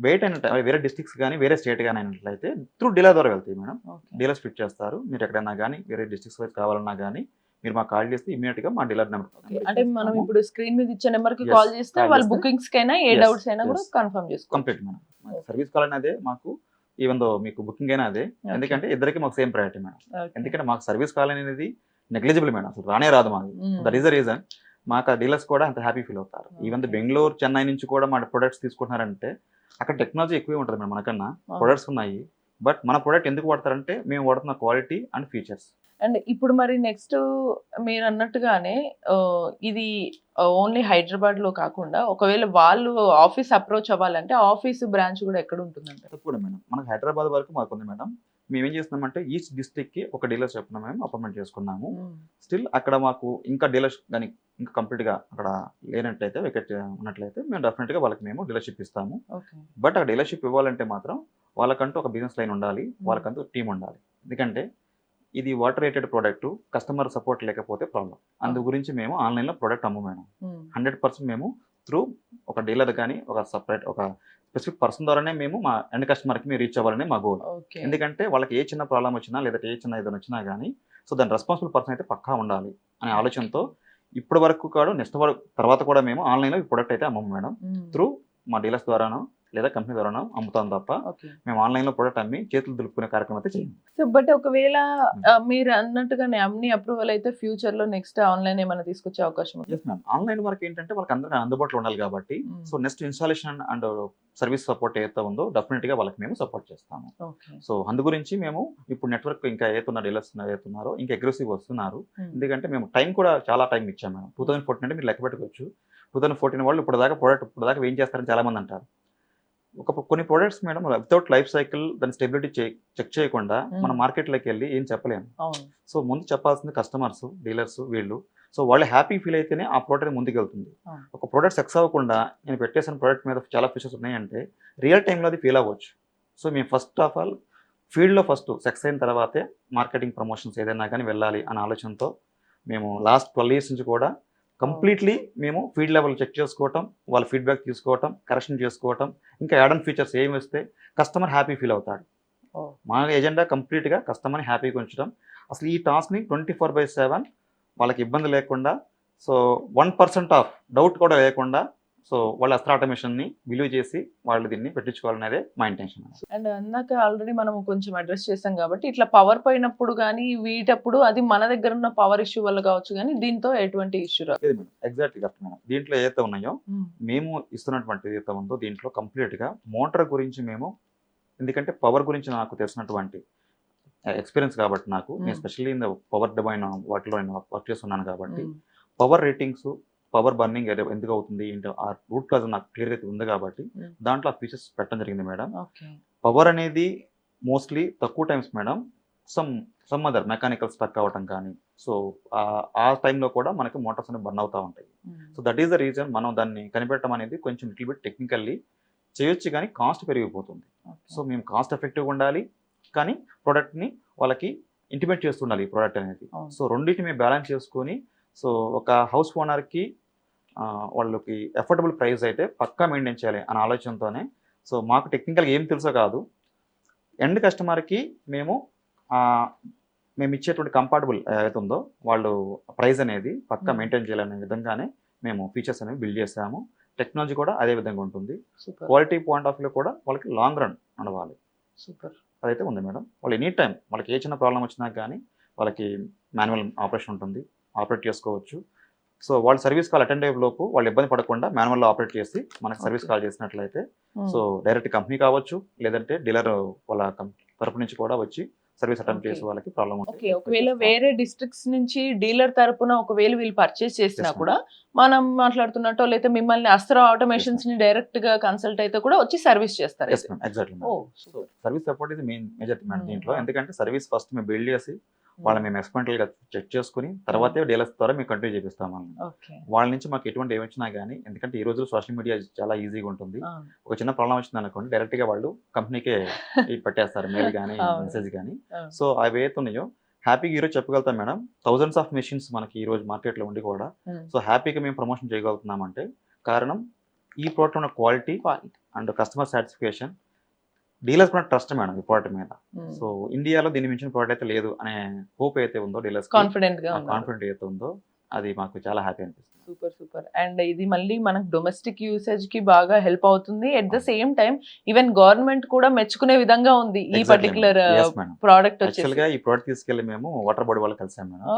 వెయిట్ అయినట్టు వేరే డిస్ట్రిక్ట్స్ కానీ వేరే స్టేట్ కానీ అయినట్లయితే త్రూ డీలర్ ద్వారా వెళ్తాయి మేడం. డీలర్స్ ఫిట్ చేస్తారు. మీరు ఎక్కడైనా కానీ వేరే డిస్ట్రిక్ట్స్ వైజ్ కావాలన్నా కానీ మీరు మాకు కాల్ చేస్తే ఇమీడియట్ గా మా డీలర్ నెంబర్
అంటే మనం ఇప్పుడు స్క్రీన్ మీద ఇచ్చే నెంబర్ కి కాల్ చేస్తే వాళ్ళు బుకింగ్స్ కైనా ఏ డౌట్స్ అయినా కూడా కన్ఫర్మ్ చేసుకోవచ్చు.
Complete madam. సర్వీస్ కాల్ అనేది మీకు ఈవెన్ దో మీకు బుకింగ్ అయినా అదే. ఎందుకంటే ఇద్దరికి మాకు సేమ్ ప్రయారిటీ మేడం. ఎందుకంటే మాకు సర్వీస్ కాల్ అనేది నెగ్లిజిబుల్ మేడం, అసలు రానే రాదు మాకు. దట్ ఈస్ ద రీజన్ మాకు ఆ డీలర్స్ కూడా అంత హ్యాపీ ఫీల్ అవుతారు. ఈవెన్ బెంగళూరు, చెన్నై నుంచి కూడా మా ప్రొడక్ట్స్ తీసుకుంటున్నారంటే అక్కడ టెక్నాలజీ ఎక్కువే ఉంటుంది మేడం. మనకన్నా ప్రొడక్ట్స్ ఉన్నాయి, బట్ మన ప్రొడక్ట్ ఎందుకు వాడతారంటే మేము వాడుతున్న క్వాలిటీ అండ్ ఫీచర్స్.
అండ్ ఇప్పుడు మరి నెక్స్ట్ మీరు అన్నట్టుగానే ఇది ఓన్లీ హైదరాబాద్ లో కాకుండా ఒకవేళ వాళ్ళు ఆఫీస్ అప్రోచ్ అవ్వాలంటే ఆఫీస్ బ్రాంచ్ కూడా ఎక్కడ ఉంటుందంటే?
తప్పకుండా మేడం, మనకు హైదరాబాద్ వరకు మాకు ఉంది మేడం. మేము ఏం చేస్తున్నామంటే ఈచ్ డిస్ట్రిక్ట్ కి ఒక డీలర్ చెప్పిన మేము అపాయింట్మెంట్ చేసుకున్నాము. స్టిల్ అక్కడ మాకు ఇంకా డీలర్స్ కానీ ఇంకా కంప్లీట్ గా అక్కడ లేనట్లయితే వికెట్ ఉన్నట్లయితే మేము డెఫినెట్ గా వాళ్ళకి మేము డీలర్షిప్ ఇస్తాము. బట్ ఆ డీలర్షిప్ ఇవ్వాలంటే మాత్రం వాళ్ళకంటూ ఒక బిజినెస్ లైన్ ఉండాలి, వాళ్ళకంటూ టీం ఉండాలి. ఎందుకంటే ఇది water rated product, customer support లేకపోతే ప్రాబ్లం. అందు గురించి మేము ఆన్లైన్లో ప్రోడక్ట్ అమ్ము మేడం. 100% మేము త్రూ ఒక డీలర్ కానీ ఒక సపరేట్ ఒక స్పెసిఫిక్ పర్సన్ ద్వారానే మేము మా ఎండ్ కస్టమర్కి మేము రీచ్ అవ్వాలని మా గోల్. ఎందుకంటే వాళ్ళకి ఏ చిన్న ప్రాబ్లం వచ్చినా లేదంటే ఏ చిన్న ఏదైనా వచ్చినా కానీ సో దాని రెస్పాన్సిబుల్ పర్సన్ అయితే పక్కా ఉండాలి అనే ఆలోచనతో ఇప్పటి వరకు కూడా నెక్స్ట్ వరకు తర్వాత కూడా మేము ఆన్లైన్లో ఈ ప్రోడక్ట్ అయితే అమ్మము మేడం. త్రూ మా డీలర్స్ ద్వారానో లేదా కంపెనీ ద్వారా అమ్ముతాం తప్ప మేము ఆన్లైన్లో ప్రొడక్ట్ అమ్మి చేతులు దులుపుకునే కార్యక్రమం అయితే చేయండి.
సో బట్ ఒకవేళ మీరు అన్నట్టుగానే అన్ని అప్రూవల్ అయితే ఫ్యూచర్ లో నెక్స్ట్ ఆన్లైన్ ఏమైనా తీసుకొచ్చే అవకాశం ఉంది?
ఆన్లైన్ వరకు ఏంటంటే వాళ్ళకి అందరికీ అందుబాటులో ఉండాలి కాబట్టి so next installation and service support ఏదైతే ఉందో డెఫినెట్ గా వాళ్ళకి మేము సపోర్ట్ చేస్తాము. సో అందు గురించి మేము ఇప్పుడు నెట్వర్క్ ఇంకా ఏతున్న డీలర్స్ ఏతున్నారో ఇంకా అగ్రెసివ్ వస్తున్నారు. ఎందుకంటే మేము టైం కూడా చాలా టైం ఇచ్చాము మేడం. 2014 అంటే మీరు లెక్క పెట్టుకోవచ్చు. 2014 వాళ్ళు ఇప్పుడు దాకా ఏం చేస్తారని చాలా మంది అంటారు. కొన్ని products madam without life cycle దాని స్టెబిలిటీ చెక్ చేయకుండా మన మార్కెట్లోకి వెళ్ళి ఏం చెప్పలేము. సో ముందు చెప్పాల్సింది కస్టమర్స్, డీలర్స్ వీళ్ళు. సో వాళ్ళు హ్యాపీ ఫీల్ అయితేనే ఆ ప్రోడక్ట్ ముందుకు వెళ్తుంది. ఒక ప్రోడక్ట్ సక్సెస్ అవ్వకుండా నేను పెట్టేసిన ప్రోడక్ట్ మీద చాలా ఫీచర్స్ ఉన్నాయంటే రియల్ టైంలో అది ఫీల్ అవ్వచ్చు. సో మేము ఫస్ట్ ఆఫ్ ఆల్ ఫీల్డ్లో ఫస్ట్ సక్సెస్ అయిన తర్వాతే మార్కెటింగ్ ప్రమోషన్స్ ఏదైనా కానీ వెళ్ళాలి అనే ఆలోచనతో మేము లాస్ట్ 12 years నుంచి కూడా కంప్లీట్లీ మేము ఫీడ్ లెవెల్ చెక్ చేసుకోవటం, వాళ్ళ ఫీడ్బ్యాక్ తీసుకోవటం, కరెక్షన్ చేసుకోవటం, ఇంకా యాడ్ ఆన్ ఫీచర్స్ ఏమి వస్తే కస్టమర్ హ్యాపీ ఫీల్ అవుతాడు. మా ఎజెండా కంప్లీట్గా కస్టమర్ని హ్యాపీగా ఉంచడం. అసలు ఈ టాస్క్ని 24/7 వాళ్ళకి ఇబ్బంది లేకుండా, సో 1% ఆఫ్ డౌట్ కూడా లేకుండా, సో వాళ్ళ అస్త్ర ఆటోమేషన్ని విలువ చేసి వాళ్ళు దీన్ని పెట్టించుకోవాలనేదే మా ఇంటెన్షన్.
అండ్ అందాక ఆల్రెడీ మనం కొంచెం అడ్రస్ చేసాం కాబట్టి ఇట్లా పవర్ పోయినప్పుడు కానీ వీటప్పుడు అది మన దగ్గర ఉన్న పవర్ ఇష్యూ వల్ల కావచ్చు, కానీ దీంతో ఎటువంటి ఇష్యూ రాదు.
Exactly correct madam. దీంట్లో ఏదైతే ఉన్నాయో మేము ఇస్తున్నటువంటి ఏదైతే ఉందో దీంట్లో కంప్లీట్గా మోటార్ గురించి మేము, ఎందుకంటే పవర్ గురించి నాకు తెలిసినటువంటి ఎక్స్పీరియన్స్ కాబట్టి నాకు, నేను specially in the power domain వాటిలో నేను వర్క్ చేస్తున్నాను కాబట్టి పవర్ రేటింగ్స్, పవర్ బర్నింగ్ ఎందుకు అవుతుంది ఏంటో ఆ రూట్ కాజ్ నాకు క్లియర్గా అయితే ఉంది కాబట్టి దాంట్లో ఆ ఫీచర్స్ పెట్టడం జరిగింది మేడం. పవర్ అనేది మోస్ట్లీ తక్కువ times madam some other mechanical stuck అవ్వటం కానీ, సో ఆ టైంలో కూడా మనకి మోటార్స్ అనేవి బర్న్ అవుతూ ఉంటాయి. So that is the reason మనం దాన్ని కనిపెట్టడం అనేది కొంచెం లిటిల్ బిట్ టెక్నికల్లీ చేయొచ్చు, కానీ కాస్ట్ పెరిగిపోతుంది. సో మేము కాస్ట్ ఎఫెక్టివ్గా ఉండాలి, కానీ ప్రోడక్ట్ని వాళ్ళకి ఇంటిమేట్ చేస్తుండాలి ఈ ప్రోడక్ట్ అనేది. సో రెండింటిని మేము బ్యాలెన్స్ చేసుకొని, సో ఒక హౌస్ ఓనర్కి వాళ్ళకి ఎఫోర్డబుల్ ప్రైస్ అయితే పక్కా మెయింటైన్ చేయాలి అనే ఆలోచనతోనే, సో మాకు టెక్నికల్గా ఏం తెలుసో కాదు, ఎండ్ కస్టమర్కి మేము ఇచ్చేటువంటి కంఫర్టబుల్ ఏదైతే ఉందో వాళ్ళు ప్రైస్ అనేది పక్కా మెయింటైన్ చేయాలనే విధంగానే మేము ఫీచర్స్ అనేవి బిల్డ్ చేసాము. టెక్నాలజీ కూడా అదే విధంగా ఉంటుంది. క్వాలిటీ పాయింట్ ఆఫ్ వ్యూ కూడా వాళ్ళకి లాంగ్ రన్ నడవాలి.
సూపర్.
అదైతే ఉంది మేడం. వాళ్ళు ఎనీ టైం వాళ్ళకి ఏ చిన్న ప్రాబ్లం వచ్చినా కానీ వాళ్ళకి మాన్యువల్ ఆపరేషన్ ఉంటుంది, ఆపరేట్ చేసుకోవచ్చు. సో వాళ్ళు సర్వీస్ కాల్ అటెండ్ అయ్యే లోపు వాళ్ళు ఇబ్బంది పడకుండా మాన్యువల్లో ఆపరేట్ చేసి మనకి సర్వీస్ కాల్ చేసినట్లయితే, సో డైరెక్ట్ కంపెనీ కావచ్చు, లేదంటే డీలర్ వాళ్ళ తరపు నుంచి కూడా వచ్చి సర్వీస్ అటెంప్ట్ చేసే వాళ్ళకి ప్రాబ్లం ఉంటుంది.
ఒకవేళ వేరే డిస్ట్రిక్ట్స్ నుంచి డీలర్ తరపున ఒకవేళ వీళ్ళు పర్చేస్ చేసినా కూడా మనం మాట్లాడుతున్నట్టు లేదా మిమ్మల్ని అస్త్ర ఆటోమేషన్స్ ని డైరెక్ట్ గా కన్సల్ట్ అయితే కూడా వచ్చి సర్వీస్ చేస్తారు.
ఎగ్జాక్ట్లీ. సర్వీస్ సపోర్ట్ ఇది మెయిన్ మేజర్ మేడం దీంట్లో. ఎందుకంటే సర్వీస్ ఫస్ట్ మేము బిల్డ్ చేసి వాళ్ళని మేము ఎక్స్పెరిమెంటల్ గా చెక్ చేసుకుని తర్వాతే డీలర్స్ ద్వారా మేము కంటిన్యూ చేపిస్తాం. వాళ్ళ నుంచి మాకు ఎటువంటి ఏమొచ్చినా కానీ, ఎందుకంటే ఈ రోజు సోషల్ మీడియా చాలా ఈజీగా ఉంటుంది. ఒక చిన్న ప్రాబ్లం వచ్చింది అనుకోండి, డైరెక్ట్ గా వాళ్ళు కంపెనీకే పెట్టేస్తారు, మెయిల్ కానీ మెసేజ్ కానీ. సో అవి ఏవైతే ఉన్నాయో హ్యాపీగా ఈరోజు చెప్పగలుగుతాం మేడం. థౌజండ్స్ ఆఫ్ మెషిన్స్ మనకి ఈ రోజు మార్కెట్లో ఉండి కూడా సో హ్యాపీగా మేము ప్రమోషన్ చేయగలుగుతున్నామంటే కారణం ఈ ప్రోడక్ట్ ఉన్న quality and customer satisfaction, dealers కూడా ట్రస్ట్ మేడం ఈ ప్రోడక్ట్ మీద. సో ఇండియాలో దీన్ని మించిన ప్రోడక్ట్ అయితే లేదు అనే హోప్ అయితే ఉందో, డీలర్స్ కాన్ఫిడెంట్ అయితే ఉందో, అది మాకు చాలా హ్యాపీ అనిపిస్తుంది.
Super super. అండ్ ఇది మళ్ళీ మనకు డొమెస్టిక్ యూసేజ్ కి బాగా హెల్ప్ అవుతుంది. At the same time even government కూడా మెచ్చుకునే విధంగా ఉంది ఈ పర్టికులర్ ప్రోడక్ట్.
యాక్చువల్గా ఈ ప్రోడక్ట్ తీసుకెళ్లి మేము వాటర్ బాడీ వాళ్ళు కలిసాం మేడం.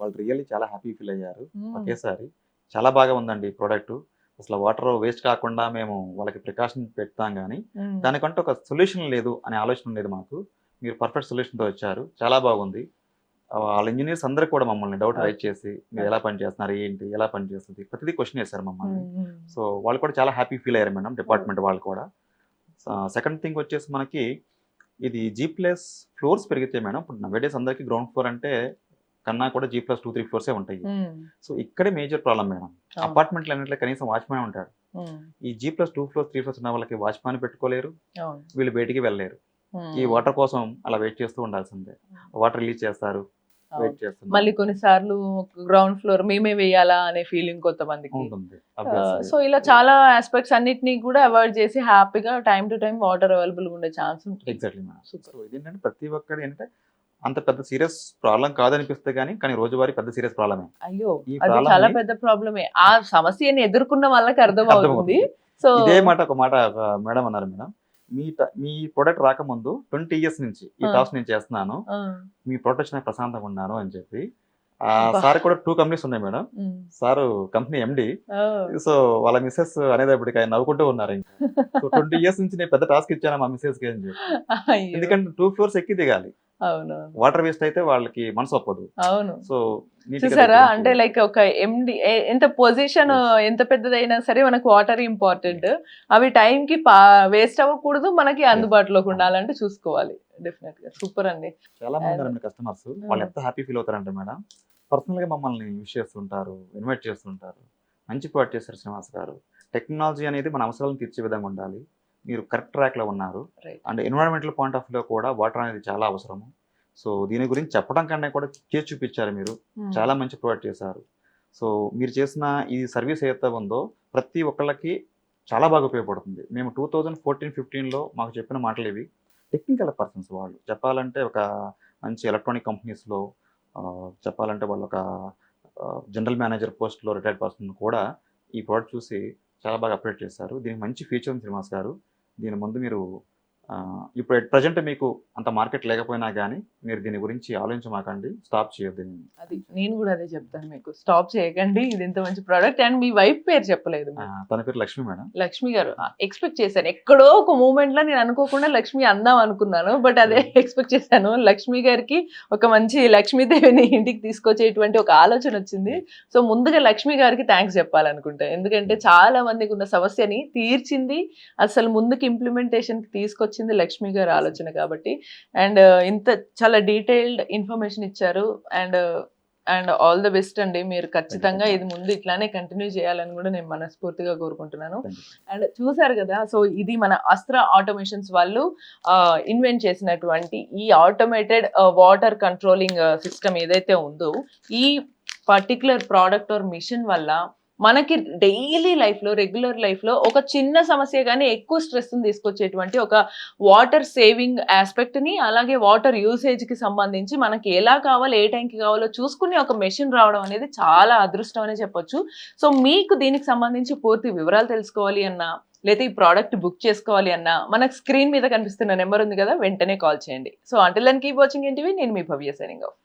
వాళ్ళు రియల్లీ చాలా హ్యాపీ ఫీల్ అయ్యారు ఒకేసారి. చాలా బాగా ఉందండి ఈ ప్రోడక్ట్, అసలు వాటర్ వేస్ట్ కాకుండా మేము వాళ్ళకి ప్రికాషన్ పెడతాం, కానీ దానికంటే ఒక సొల్యూషన్ లేదు అనే ఆలోచన లేదు మాకు. మీరు పర్ఫెక్ట్ సొల్యూషన్తో వచ్చారు, చాలా బాగుంది. వాళ్ళ ఇంజనీర్స్ అందరూ కూడా మమ్మల్ని డౌట్ రైట్ చేసి మీరు ఎలా పని చేస్తున్నారు, ఏంటి, ఎలా పని చేస్తుంది, ప్రతిదీ క్వశ్చన్ చేశారు మమ్మల్ని. సో వాళ్ళు కూడా చాలా హ్యాపీ ఫీల్ అయ్యారు మేడం, డిపార్ట్మెంట్ వాళ్ళు కూడా. సెకండ్ థింగ్ వచ్చేసి మనకి ఇది G+ ఫ్లోర్స్ పెరిగితే మేడం, ఇప్పుడు నవేడేస్ అందరికీ గ్రౌండ్ ఫ్లోర్ అంటే కన్నా కూడా G+2-3 ఫ్లోర్సే ఉంటాయి. సో ఇక్కడే మేజర్ ప్రాబ్లం మేడం. అపార్ట్మెంట్లు అన్నింటిలో కనీసం వాచ్మెన్ ఉంటాడు. ఈ G+2 ఫ్లోర్స్ 3 ఫ్లోర్స్ ఉన్న వాళ్ళకి వాచ్మెన్ పెట్టుకోలేరు, వీళ్ళు బయటికి వెళ్ళలేరు. ఈ వాటర్ కోసం అలా వెయిట్ చేస్తూ ఉండాల్సిందే. వాటర్ రిలీజ్ చేస్తారు, వెయిట్ చేస్తారు.
మళ్ళీ కొన్నిసార్లు గ్రౌండ్ ఫ్లోర్ మేమే వేయాలా అనే ఫీలింగ్ కొంతమందికి ఉంటుంది. సో ఇలా చాలా ఆస్పెక్ట్స్ అన్నిటినీ కూడా అవాయిడ్ చేసి హ్యాపీగా time to time water available ఉండే ఛాన్స్ ఉంటుంది.
Exactly madam. సో ఇదేంటంటే ప్రతి ఒక్కరు ఏంటంటే అంత పెద్ద సీరియస్ ప్రాబ్లం కాదనిపిస్తే గానీ, కానీ రోజువారీ పెద్ద సీరియస్ ప్రాబ్లమే.
అయ్యో, అది చాలా పెద్ద ప్రాబ్లమే. ఆ సమస్యని ఎదుర్కొన్న వాళ్ళకి అర్థమవుతుంది. సో
ఇదే మాట ఒక మాట మేడం అన్నారు మేడం, మీ ప్రోడక్ట్ రాకముందు 20 years నుంచి ఈ టాస్క్ నేను చేస్తున్నాను, మీ ప్రోడక్ట్ వచ్చిన ప్రశాంతంగా ఉన్నాను అని చెప్పి. సార్ కూడా 2 కంపెనీస్ ఉన్నాయి madam. Sir company MD. So వాళ్ళ మిస్సెస్ అనేటప్పటికి ఆయన నవ్వుకుంటూ ఉన్నారు. ఇంకా సో 20 years నుంచి నేను పెద్ద టాస్క్ ఇచ్చాను మా మిస్సెస్ కి అని చెప్పి. ఎందుకంటే 2 floors ఎక్కి దిగాలి, వాటర్ వేస్ట్ అయితే వాళ్ళకి మనసు ఒప్పదు.
అవును. సో చూసారా, అంటే లైక్ ఒక MD ఎంత పొజిషన్ ఎంత పెద్దదైనా సరే మనకు వాటర్ ఇంపార్టెంట్. అవి టైం కి వేస్ట్ అవ్వకూడదు, మనకి అందుబాటులోకి ఉండాలంటే చూసుకోవాలి. డెఫినెట్ గా సూపర్ అండి.
చాలా మంది కస్టమర్స్ వాళ్ళు ఎంత హ్యాపీ ఫీల్ అవుతారంటే మేడం, పర్సనల్ గా మమ్మల్ని విష్ చేస్తుంటారు, ఇన్వైట్ చేస్తుంటారు. మంచి ప్రోడక్ట్ చేశారు శ్రీనివాస్ గారు. టెక్నాలజీ అనేది మన అవసరాలను తీర్చే విధంగా ఉండాలి, మీరు కరెక్ట్ ట్రాక్ లో ఉన్నారు. And environmental point of view కూడా వాటర్ అనేది చాలా అవసరము. సో దీని గురించి చెప్పడం కన్నా కూడా చేసి చూపించారు మీరు. చాలా మంచి ప్రొవైడ్ చేశారు. సో మీరు చేసిన ఈ సర్వీస్ ఏదైతే ఉందో ప్రతి ఒక్కళ్ళకి చాలా బాగా ఉపయోగపడుతుంది. మేము 2014-15లో మాకు చెప్పిన మాటలు ఇవి. టెక్నికల్ పర్సన్స్ వాళ్ళు చెప్పాలంటే ఒక మంచి ఎలక్ట్రానిక్ కంపెనీస్లో చెప్పాలంటే వాళ్ళు ఒక జనరల్ మేనేజర్ పోస్ట్లో రిటైర్డ్ పర్సన్ కూడా ఈ ప్రోడక్ట్ చూసి చాలా బాగా అప్డేట్ చేశారు. దీనికి మంచి ఫీచర్ ఉంది శ్రీనివాస్ గారు. దీని ముందు మీరు ఇప్పుడు ఎట్ ప్రజెంట్ మీకు అంత మార్కెట్ లేకపోయినా కానీ మీరు దీని గురించి ఆలోచించమాకండి, స్టాప్ చేయొద్దు.
అది నేను కూడా అదే చెప్తాను మీకు, స్టాప్ చేయకండి, ఇది ఇంత మంచి ప్రోడక్ట్. అండ్ మీ వైఫ్ పేరు చెప్పలేదు మీరు.
తన పేరు లక్ష్మి మేడం.
లక్ష్మి గారు, ఎక్స్పెక్ట్ చేశాను ఎక్కడో ఒక మూమెంట్ లో, నేను అనుకోకుండా లక్ష్మి అందాం అనుకున్నాను, బట్ అదే ఎక్స్పెక్ట్ చేశాను. లక్ష్మి గారికి ఒక మంచి లక్ష్మీదేవిని ఇంటికి తీసుకొచ్చేటువంటి ఒక ఆలోచన వచ్చింది. సో ముందుగా లక్ష్మి గారికి థ్యాంక్స్ చెప్పాలనుకుంటా, ఎందుకంటే చాలా మందికి ఉన్న సమస్యని తీర్చింది, అసలు ముందుకు ఇంప్లిమెంటేషన్ కి తీసుకొచ్చింది లక్ష్మి గారి ఆలోచన కాబట్టి. అండ్ ఇంత చాలా డీటెయిల్డ్ ఇన్ఫర్మేషన్ ఇచ్చారు. అండ్ ఆల్ ద బెస్ట్ అండి. మీరు ఖచ్చితంగా ఇది ముందు ఇట్లానే కంటిన్యూ చేయాలని కూడా నేను మనస్ఫూర్తిగా కోరుకుంటున్నాను. అండ్ చూసారు కదా, సో ఇది మన అస్త్ర ఆటోమేషన్స్ వాళ్ళు ఇన్వెంట్ చేసినటువంటి ఈ ఆటోమేటెడ్ వాటర్ కంట్రోలింగ్ సిస్టమ్ ఏదైతే ఉందో, ఈ పర్టికులర్ ప్రోడక్ట్ ఆర్ మిషన్ వల్ల మనకి డైలీ లైఫ్లో, రెగ్యులర్ లైఫ్లో ఒక చిన్న సమస్య కానీ ఎక్కువ స్ట్రెస్ని తీసుకొచ్చేటువంటి ఒక వాటర్ సేవింగ్ ఆస్పెక్ట్ని, అలాగే వాటర్ యూసేజ్కి సంబంధించి మనకి ఎలా కావాలో, ఏ టైంకి కావాలో చూసుకుని ఒక మెషిన్ రావడం అనేది చాలా అదృష్టం అనే చెప్పొచ్చు. సో మీకు దీనికి సంబంధించి పూర్తి వివరాలు తెలుసుకోవాలి అన్నా, లేదా ఈ ప్రోడక్ట్ బుక్ చేసుకోవాలి అన్నా, మనకు స్క్రీన్ మీద కనిపిస్తున్న నెంబర్ ఉంది కదా, వెంటనే కాల్ చేయండి. So until then keep watching NTV. నేను మీ భవ్య సైనింగ్ ఆఫ్.